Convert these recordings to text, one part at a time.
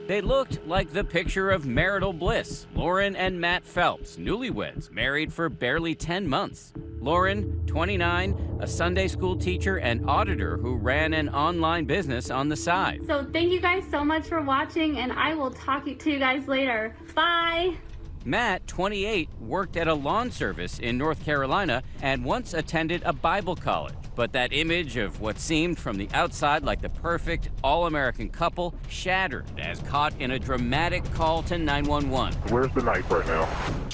They looked like the picture of marital bliss. Lauren and Matt Phelps, newlyweds, married for barely 10 months. Lauren, 29, a Sunday school teacher and auditor who ran an online business on the side. So thank you guys so much for watching, and I will talk to you guys later. Bye. Matt, 28, worked at a lawn service in North Carolina and once attended a Bible college. But that image of what seemed from the outside like the perfect all-American couple shattered as caught in a dramatic call to 911. Where's the knife right now?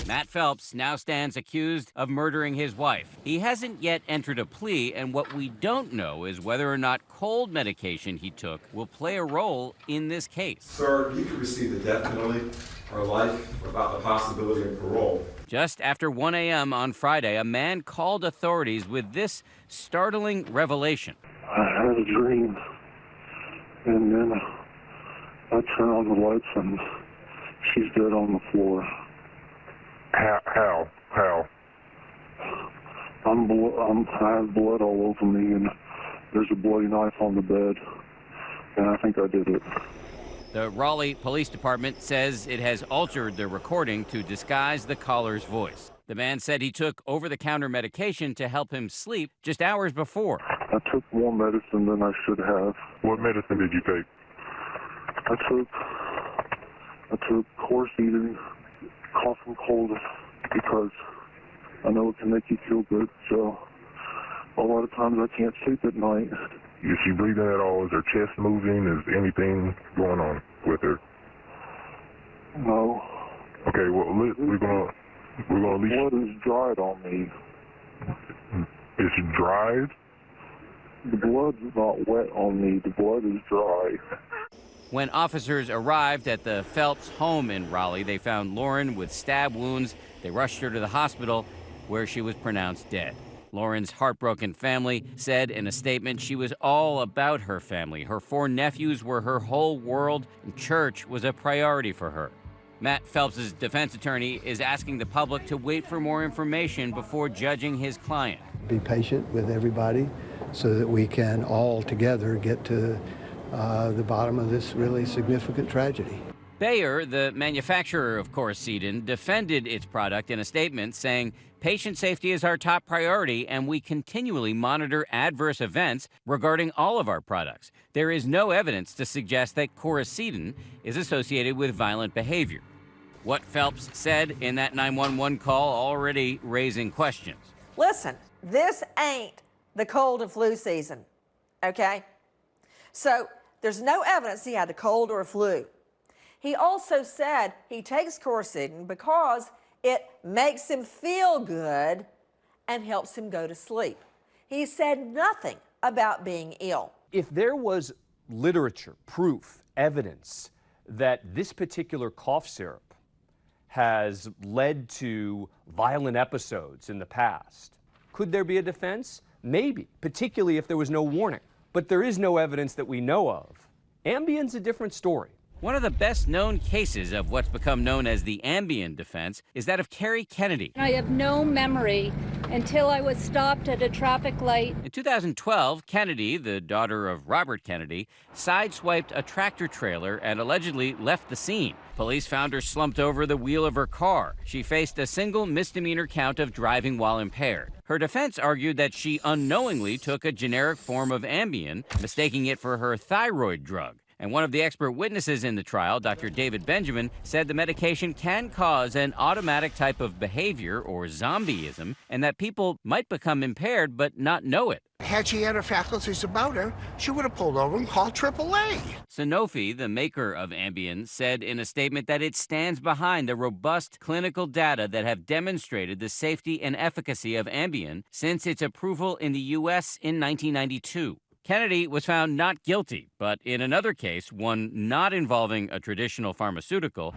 Matt Phelps now stands accused of murdering his wife. He hasn't yet entered a plea, and what we don't know is whether or not cold medication he took will play a role in this case. Sir, you could receive the death penalty or life without the possibility of parole. Just after 1 a.m. on Friday, a man called authorities with this startling revelation. I had a dream, and then I turned on the lights, and she's dead on the floor. How? I have blood all over me, and there's a bloody knife on the bed, and I think I did it. The Raleigh Police Department says it has altered the recording to disguise the caller's voice. The man said he took over-the-counter medication to help him sleep just hours before. I took more medicine than I should have. What medicine did you take? I took Corsetin, cough and cold, because I know it can make you feel good. So a lot of times I can't sleep at night. Is she breathing at all? Is her chest moving? Is anything going on with her? No. Okay, well, we're gonna at least... The blood is dried on me. It's dried? The blood's not wet on me. The blood is dry. When officers arrived at the Phelps home in Raleigh, they found Lauren with stab wounds. They rushed her to the hospital, where she was pronounced dead. Lauren's heartbroken family said in a statement she was all about her family. Her 4 nephews were her whole world, and church was a priority for her. Matt Phelps' defense attorney is asking the public to wait for more information before judging his client. Be patient with everybody so that we can all together get to the bottom of this really significant tragedy. Bayer, the manufacturer of Corsetin, defended its product in a statement saying, "Patient safety is our top priority, and we continually monitor adverse events regarding all of our products. There is no evidence to suggest that Corsetin is associated with violent behavior." What Phelps said in that 911 call already raising questions. Listen, this ain't the cold and flu season, okay? So there's no evidence he had a cold or a flu. He also said he takes Corsetin because it makes him feel good and helps him go to sleep. He said nothing about being ill. If there was literature, proof, evidence that this particular cough syrup has led to violent episodes in the past, could there be a defense? Maybe, particularly if there was no warning. But there is no evidence that we know of. Ambien's a different story. One of the best-known cases of what's become known as the Ambien defense is that of Terry Kennedy. I have no memory until I was stopped at a traffic light. In 2012, Kennedy, the daughter of Robert Kennedy, sideswiped a tractor trailer and allegedly left the scene. Police found her slumped over the wheel of her car. She faced a single misdemeanor count of driving while impaired. Her defense argued that she unknowingly took a generic form of Ambien, mistaking it for her thyroid drug. And one of the expert witnesses in the trial, Dr. David Benjamin, said the medication can cause an automatic type of behavior, or zombieism, and that people might become impaired but not know it. Had she had her faculties about her, she would have pulled over and called AAA. Sanofi, the maker of Ambien, said in a statement that it stands behind the robust clinical data that have demonstrated the safety and efficacy of Ambien since its approval in the U.S. in 1992. Kennedy was found not guilty, but in another case, one not involving a traditional pharmaceutical,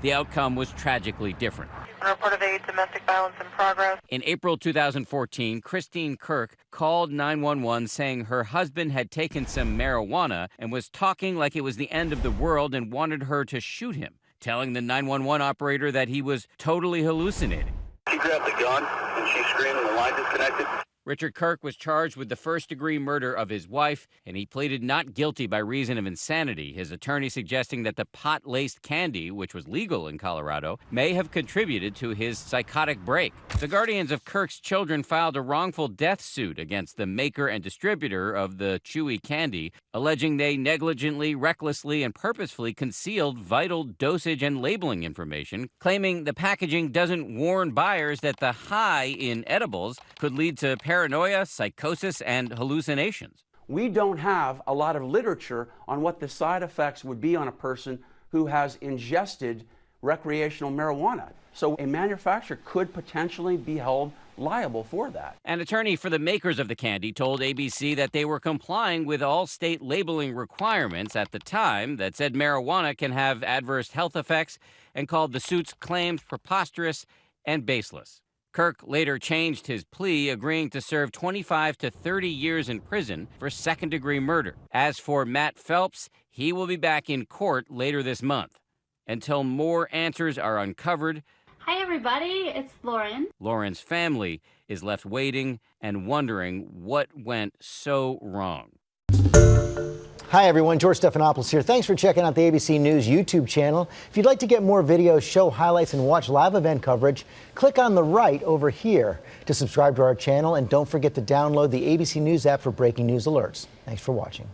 the outcome was tragically different. Report of a domestic violence in progress. In April 2014, Christine Kirk called 911 saying her husband had taken some marijuana and was talking like it was the end of the world and wanted her to shoot him, telling the 911 operator that he was totally hallucinating. She grabbed the gun and she screamed and the line disconnected. Richard Kirk was charged with the first-degree murder of his wife, and he pleaded not guilty by reason of insanity, his attorney suggesting that the pot-laced candy, which was legal in Colorado, may have contributed to his psychotic break. The guardians of Kirk's children filed a wrongful death suit against the maker and distributor of the chewy candy, alleging they negligently, recklessly, and purposefully concealed vital dosage and labeling information, claiming the packaging doesn't warn buyers that the high in edibles could lead to paranoia, psychosis, and hallucinations. We don't have a lot of literature on what the side effects would be on a person who has ingested recreational marijuana. So a manufacturer could potentially be held liable for that. An attorney for the makers of the candy told ABC that they were complying with all state labeling requirements at the time that said marijuana can have adverse health effects, and called the suit's claims preposterous and baseless. Kirk later changed his plea, agreeing to serve 25 to 30 years in prison for second-degree murder. As for Matt Phelps, he will be back in court later this month. Until more answers are uncovered, Hi, everybody. It's Lauren. Lauren's family is left waiting and wondering what went so wrong. Hi, everyone. George Stephanopoulos here. Thanks for checking out the ABC News YouTube channel. If you'd like to get more videos, show highlights, and watch live event coverage, click on the right over here to subscribe to our channel. And don't forget to download the ABC News app for breaking news alerts. Thanks for watching.